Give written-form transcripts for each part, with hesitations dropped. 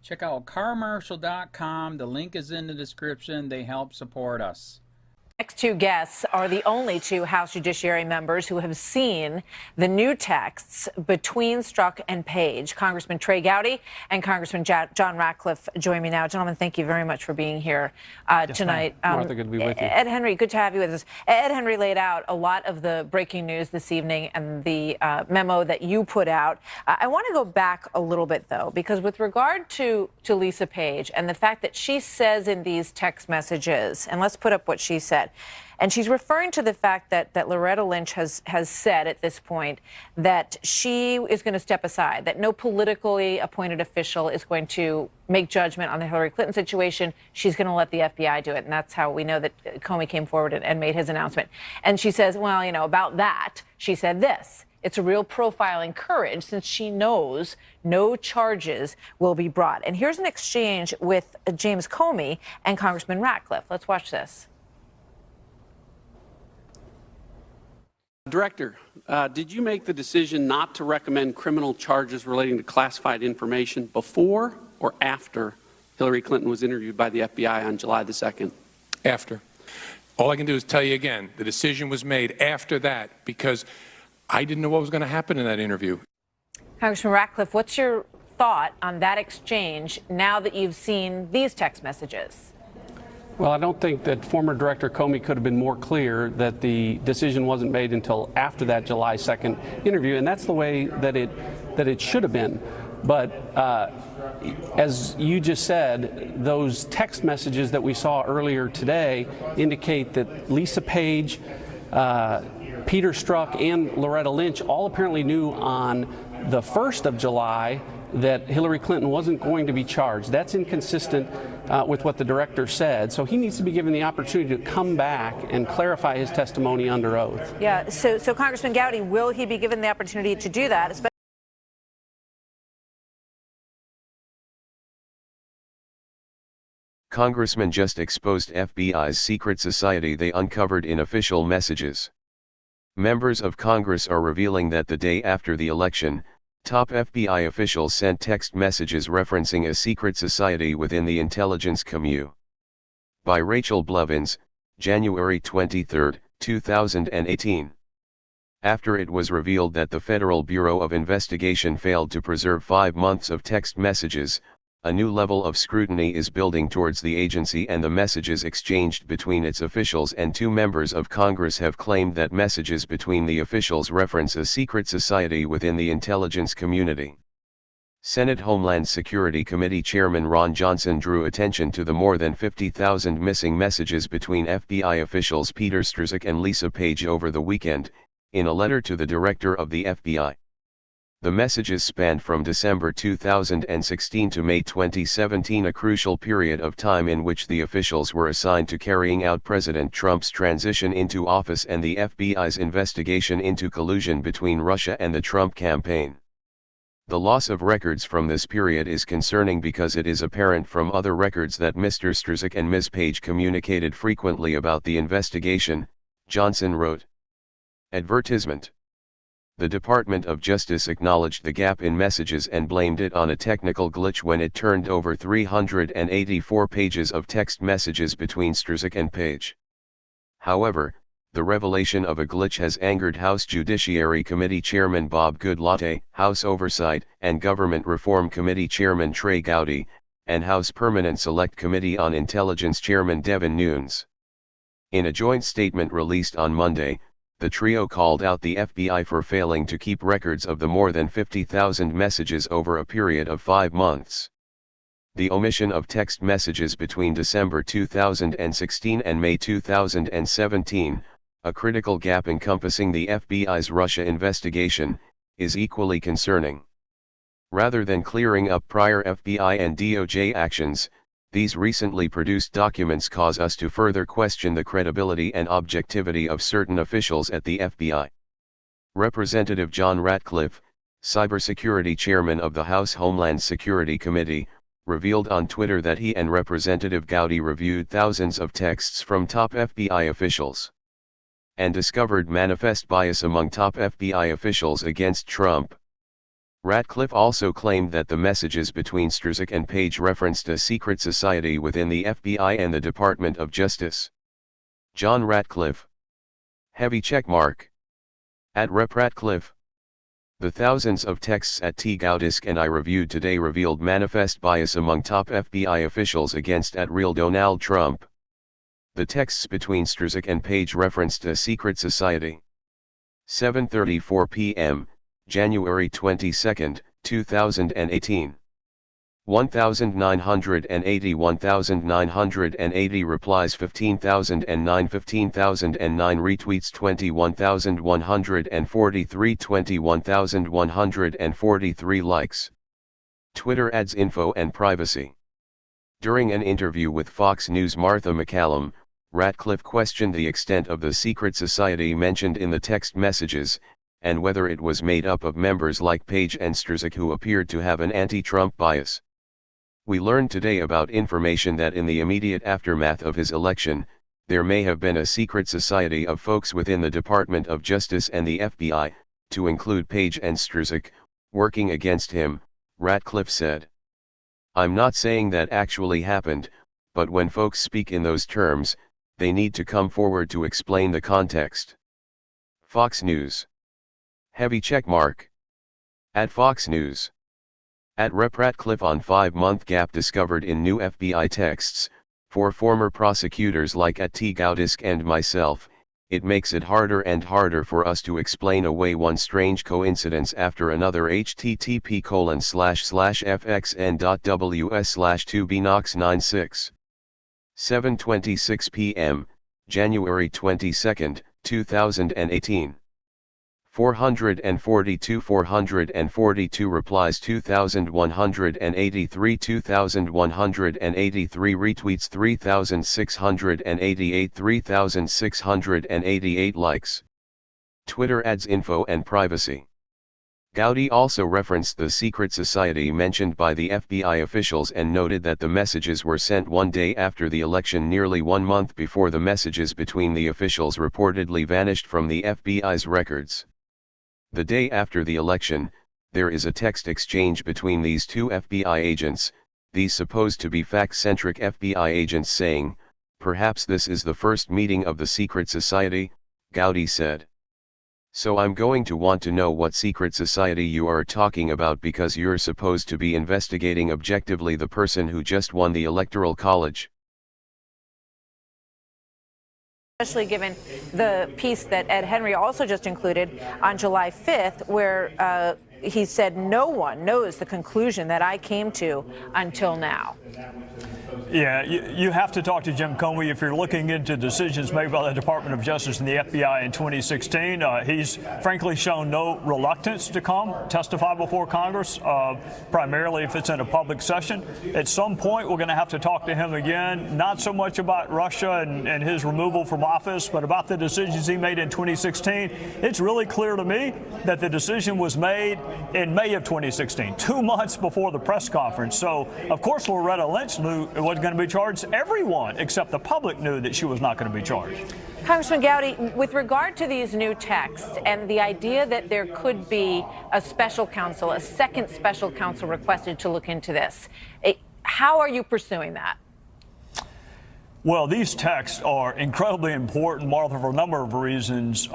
Check out carmarshal.com. The link is in the description. They help support us. Next two guests are the only two House Judiciary members who have seen the new texts between Strzok and Page. Congressman Trey Gowdy and Congressman John Ratcliffe join me now. Gentlemen, thank you very much for being here tonight. Martha, good to be with you. Ed Henry, good to have you with us. Ed Henry laid out a lot of the breaking news this evening and the memo that you put out. I want to go back a little bit, though, because with regard to Lisa Page and the fact that she says in these text messages, and let's put up what she said, and she's referring to the fact that Loretta Lynch has said at this point that she is going to step aside, that no politically appointed official is going to make judgment on the Hillary Clinton situation. She's going to let the FBI do it. And that's how we know that Comey came forward and made his announcement. And she says, well, you know, about that, she said this. It's a real profile in courage since she knows no charges will be brought. And here's an exchange with James Comey and Congressman Ratcliffe. Let's watch this. Director, did you make the decision not to recommend criminal charges relating to classified information before or after Hillary Clinton was interviewed by the FBI on July the 2nd? After. All I can do is tell you again, the decision was made after that because I didn't know what was going to happen in that interview. Congressman Ratcliffe, what's your thought on that exchange now that you've seen these text messages? Well, I don't think that former Director Comey could have been more clear that the decision wasn't made until after that July 2nd interview, and that's the way that it should have been. But as you just said, those text messages that we saw earlier today indicate that Lisa Page, Peter Strzok, and Loretta Lynch all apparently knew on the 1st of July that Hillary Clinton wasn't going to be charged. That's inconsistent with what the director said. So he needs to be given the opportunity to come back and clarify his testimony under oath. Yeah, so Congressman Gowdy, will he be given the opportunity to do that? Congressman just exposed FBI's secret society they uncovered in official messages. Members of Congress are revealing that the day after the election, top FBI officials sent text messages referencing a secret society within the intelligence community. By Rachel Blevins, January 23, 2018. After it was revealed that the Federal Bureau of Investigation failed to preserve 5 months of text messages, a new level of scrutiny is building towards the agency, and the messages exchanged between its officials and 2 members of Congress have claimed that messages between the officials reference a secret society within the intelligence community. Senate Homeland Security Committee Chairman Ron Johnson drew attention to the more than 50,000 missing messages between FBI officials Peter Strzok and Lisa Page over the weekend, in a letter to the director of the FBI. The messages spanned from December 2016 to May 2017, a crucial period of time in which the officials were assigned to carrying out President Trump's transition into office and the FBI's investigation into collusion between Russia and the Trump campaign. The loss of records from this period is concerning because it is apparent from other records that Mr. Strzok and Ms. Page communicated frequently about the investigation, Johnson wrote. Advertisement. The Department of Justice acknowledged the gap in messages and blamed it on a technical glitch when it turned over 384 pages of text messages between Strzok and Page. However, the revelation of a glitch has angered House Judiciary Committee Chairman Bob Goodlatte, House Oversight and Government Reform Committee Chairman Trey Gowdy, and House Permanent Select Committee on Intelligence Chairman Devin Nunes. In a joint statement released on Monday, the trio called out the FBI for failing to keep records of the more than 50,000 messages over a period of 5 months. The omission of text messages between December 2016 and May 2017, a critical gap encompassing the FBI's Russia investigation, is equally concerning. Rather than clearing up prior FBI and DOJ actions, these recently produced documents cause us to further question the credibility and objectivity of certain officials at the FBI. Representative John Ratcliffe, Cybersecurity Chairman of the House Homeland Security Committee, revealed on Twitter that he and Representative Gowdy reviewed thousands of texts from top FBI officials and discovered manifest bias among top FBI officials against Trump. Ratcliffe also claimed that the messages between Strzok and Page referenced a secret society within the FBI and the Department of Justice. John Ratcliffe. Heavy checkmark. At Rep. Ratcliffe. The thousands of texts at T-Gaudisk and I reviewed today revealed manifest bias among top FBI officials against @real Donald Trump. The texts between Strzok and Page referenced a secret society. 7:34 p.m., January 22, 2018. 1980 replies 15,009 retweets 21,143 21,143 likes. Twitter adds info and privacy. During an interview with Fox News' Martha MacCallum, Ratcliffe questioned the extent of the secret society mentioned in the text messages, and whether it was made up of members like Page and Strzok who appeared to have an anti-Trump bias. We learned today about information that in the immediate aftermath of his election, there may have been a secret society of folks within the Department of Justice and the FBI, to include Page and Strzok, working against him, Ratcliffe said. I'm not saying that actually happened, but when folks speak in those terms, they need to come forward to explain the context. Fox News. Heavy checkmark. At Fox News. At Rep. Ratcliffe on 5-month gap discovered in new FBI texts, for former prosecutors like at T-Gaudisk and myself, it makes it harder and harder for us to explain away one strange coincidence after another. http://fxn.ws/2bnox96. 7:26 p.m., January 22, 2018. 442 replies 2,183 retweets 3,688 3,688 likes. Twitter adds info and privacy. Gowdy also referenced the secret society mentioned by the FBI officials and noted that the messages were sent one day after the election, nearly 1 month before the messages between the officials reportedly vanished from the FBI's records. The day after the election, there is a text exchange between these two FBI agents, these supposed to be fact-centric FBI agents, saying, "Perhaps this is the first meeting of the secret society," Gowdy said. "So I'm going to want to know what secret society you are talking about, because you're supposed to be investigating objectively the person who just won the Electoral College." Especially given the piece that Ed Henry also just included on July 5th, where he said no one knows the conclusion that I came to until now. Yeah, you have to talk to Jim Comey if you're looking into decisions made by the Department of Justice and the FBI in 2016. He's frankly shown no reluctance to come testify before Congress, primarily if it's in a public session. At some point, we're going to have to talk to him again, not so much about Russia and his removal from office, but about the decisions he made in 2016. It's really clear to me that the decision was made in May of 2016, 2 months before the press conference. So, of course, Loretta Lynch knew it wasn't going to be charged. Everyone except the public knew that she was not going to be charged. Congressman Gowdy, with regard to these new texts and the idea that there could be a special counsel, a second special counsel requested to look into this, how are you pursuing that? Well, these texts are incredibly important, Martha, for a number of reasons,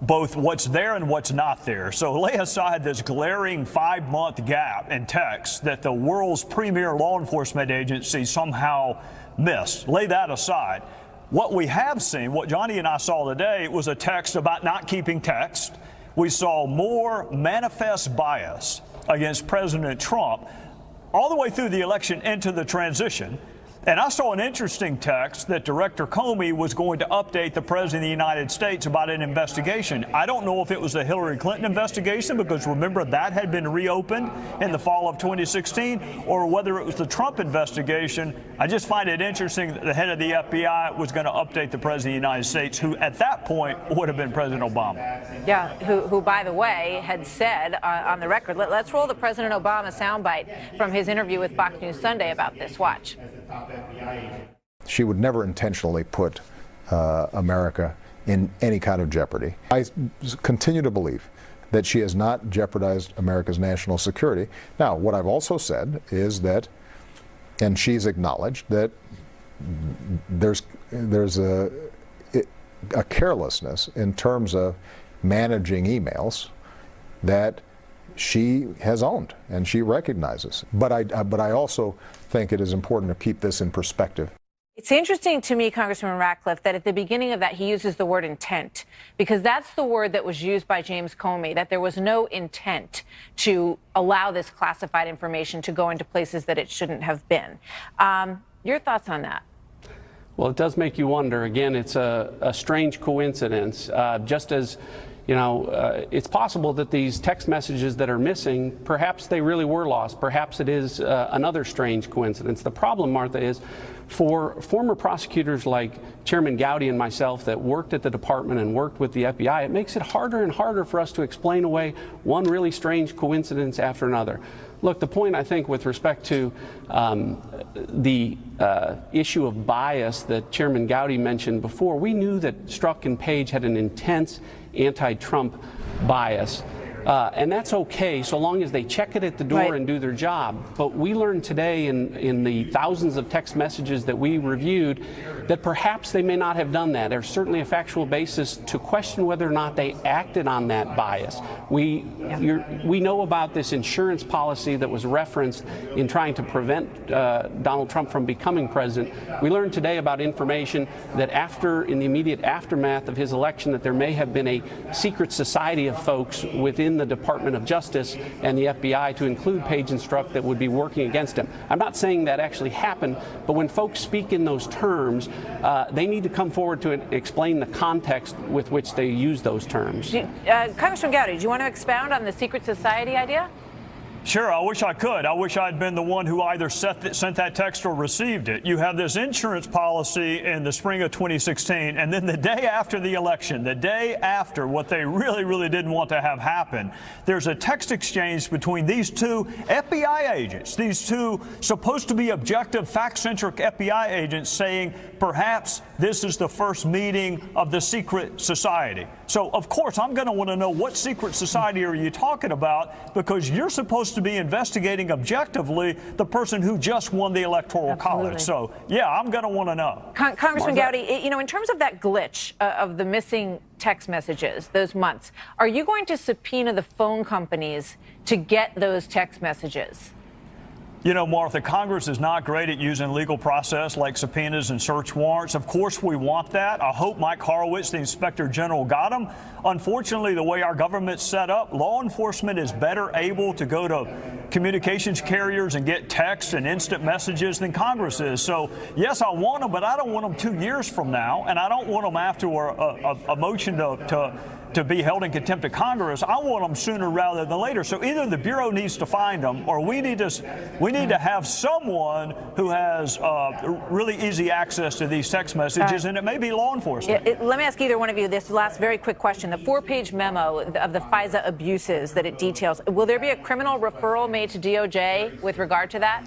both what's there and what's not there. So lay aside this glaring 5-month gap in text that the world's premier law enforcement agency somehow missed. Lay that aside. What we have seen, what Johnny and I saw today, was a text about not keeping text. We saw more manifest bias against President Trump all the way through the election into the transition. And I saw an interesting text that Director Comey was going to update the President of the United States about an investigation. I don't know if it was the Hillary Clinton investigation, because remember that had been reopened in the fall of 2016, or whether it was the Trump investigation. I just find it interesting that the head of the FBI was going to update the President of the United States, who at that point would have been President Obama. Yeah, who by the way, had said on the record, let's roll the President Obama soundbite from his interview with Fox News Sunday about this. Watch. She would never intentionally put America in any kind of jeopardy. I continue to believe that she has not jeopardized America's national security. Now, what I've also said is that, and she's acknowledged that there's a carelessness in terms of managing emails that she has owned and she recognizes. But I also think it is important to keep this in perspective. It's interesting to me, Congressman Ratcliffe, that at the beginning of that he uses the word intent, because that's the word that was used by James Comey, that there was no intent to allow this classified information to go into places that it shouldn't have been. Your thoughts on that? Well, it does make you wonder. Again, it's a strange coincidence. Just as, you know, it's possible that these text messages that are missing, perhaps they really were lost. Perhaps it is another strange coincidence. The problem, Martha, is for former prosecutors like Chairman Gowdy and myself that worked at the department and worked with the FBI, it makes it harder and harder for us to explain away one really strange coincidence after another. Look, the point, I think, with respect to the issue of bias that Chairman Gowdy mentioned before, we knew that Strzok and Page had an intense anti-Trump bias. And that's okay so long as they check it at the door and do their job. But we learned today in the thousands of text messages that we reviewed that perhaps they may not have done that. There's certainly a factual basis to question whether or not they acted on that bias. We know about this insurance policy that was referenced in trying to prevent Donald Trump from becoming president. We learned today about information that in the immediate aftermath of his election, that there may have been a secret society of folks within the Department of Justice and the FBI, to include Page and Strzok, that would be working against him. I'm not saying that actually happened, but when folks speak in those terms, they need to come forward to explain the context with which they use those terms. Congressman Gowdy, do you want to expound on the secret society idea? Sure, I wish I could. I wish I'd been the one who either sent that text or received it. You have this insurance policy in the spring of 2016, and then the day after the election, the day after what they really didn't want to have happen, there's a text exchange between these two FBI agents, these two supposed to be objective, fact-centric FBI agents, saying perhaps this is the first meeting of the secret society. So, of course, I'm going to want to know what secret society are you talking about, because you're supposed to be investigating objectively the person who just won the Electoral College. So, yeah, I'm going to want to know. Congressman Gowdy, you know, in terms of that glitch of the missing text messages, those months, are you going to subpoena the phone companies to get those text messages? You know, Martha, Congress is not great at using legal process like subpoenas and search warrants. Of course, we want that. I hope Mike Horowitz, the Inspector General, got them. Unfortunately, the way our government's set up, law enforcement is better able to go to communications carriers and get text and instant messages than Congress is. So, yes, I want them, but I don't want them 2 years from now, and I don't want them after a motion to be held in contempt of Congress. I want them sooner rather than later. So either the Bureau needs to find them, or we need to have someone who has really easy access to these text messages, and it may be law enforcement. Let me ask either one of you this last very quick question. The 4-page memo of the FISA abuses that it details, will there be a criminal referral made to DOJ with regard to that?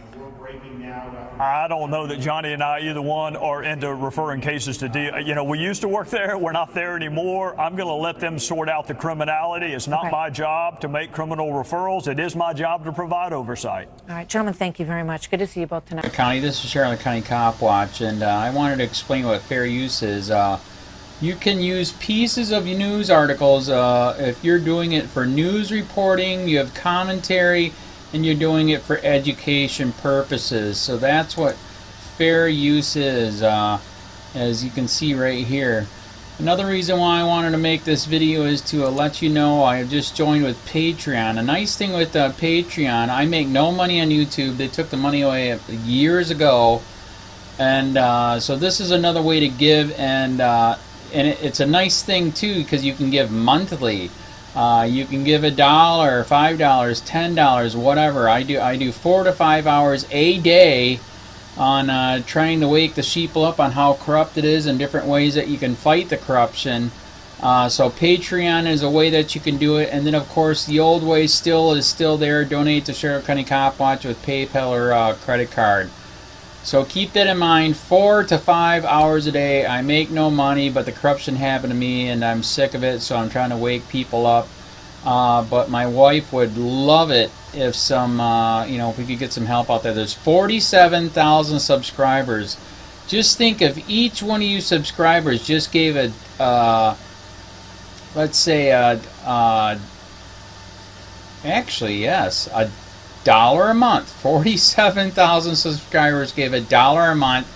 I don't know that Johnny and I, either one, are into referring cases to you know, we used to work there. We're not there anymore. I'm going to let them sort out the criminality. It's not my job to make criminal referrals. It is my job to provide oversight. All right, gentlemen, thank you very much. Good to see you both tonight. County, this is Charlotte County Cop Watch, and I wanted to explain what fair use is. You can use pieces of news articles if you're doing it for news reporting, you have commentary, and you're doing it for education purposes. So that's what fair use is, as you can see right here. Another reason why I wanted to make this video is to let you know I have just joined with Patreon. A nice thing with Patreon, I make no money on YouTube. They took the money away years ago, and so this is another way to give, and it's a nice thing too, because you can give monthly. You can give $1, $5, $10, whatever. I do 4 to 5 hours a day on trying to wake the sheeple up on how corrupt it is and different ways that you can fight the corruption. So Patreon is a way that you can do it, and then of course the old way is still there. Donate to Sheriff County Cop Watch with PayPal or credit card. So keep that in mind. 4 to 5 hours a day. I make no money, but the corruption happened to me and I'm sick of it, so I'm trying to wake people up. but my wife would love it if some, if we could get some help out there. There's 47,000 subscribers. Just think if each one of you subscribers just gave a, let's say, actually, yes, $1 a month. 47,000 subscribers gave $1 a month.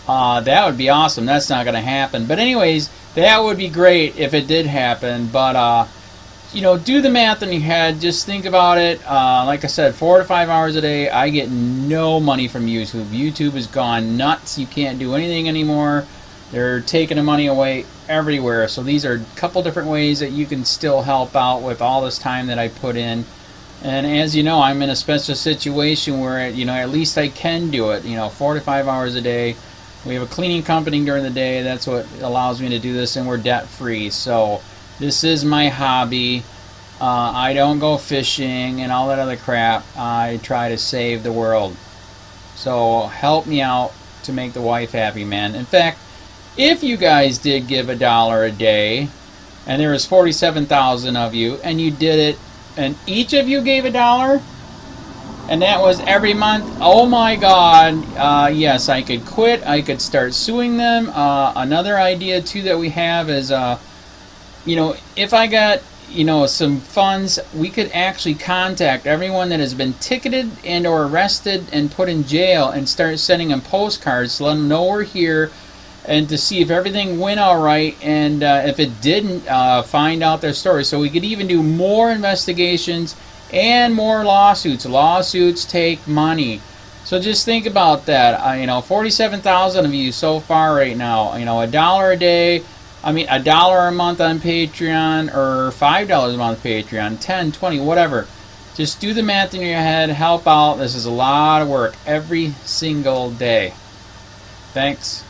That would be awesome. That's not going to happen. But anyways, that would be great if it did happen. But, do the math in your head. Just think about it. Like I said, 4 to 5 hours a day. I get no money from YouTube. YouTube has gone nuts. You can't do anything anymore. They're taking the money away everywhere. So these are a couple different ways that you can still help out with all this time that I put in. And as you know, I'm in a special situation where, at least I can do it, 4 to 5 hours a day. We have a cleaning company during the day. That's what allows me to do this, and we're debt-free. So this is my hobby. I don't go fishing and all that other crap. I try to save the world. So help me out to make the wife happy, man. In fact, if you guys did give $1 a day, and there was 47,000 of you, and you did it, and each of you gave $1, and that was every month, oh my God, yes, I could quit. I could start suing them. Another idea, too, that we have is, if I got, some funds, we could actually contact everyone that has been ticketed and or arrested and put in jail and start sending them postcards to let them know we're here, and to see if everything went all right, and if it didn't, find out their story. So we could even do more investigations and more lawsuits. Lawsuits take money. So just think about that. 47,000 of you so far right now. $1 a day. $1 a month on Patreon, or $5 a month Patreon, 10, 20, whatever. Just do the math in your head. Help out. This is a lot of work every single day. Thanks.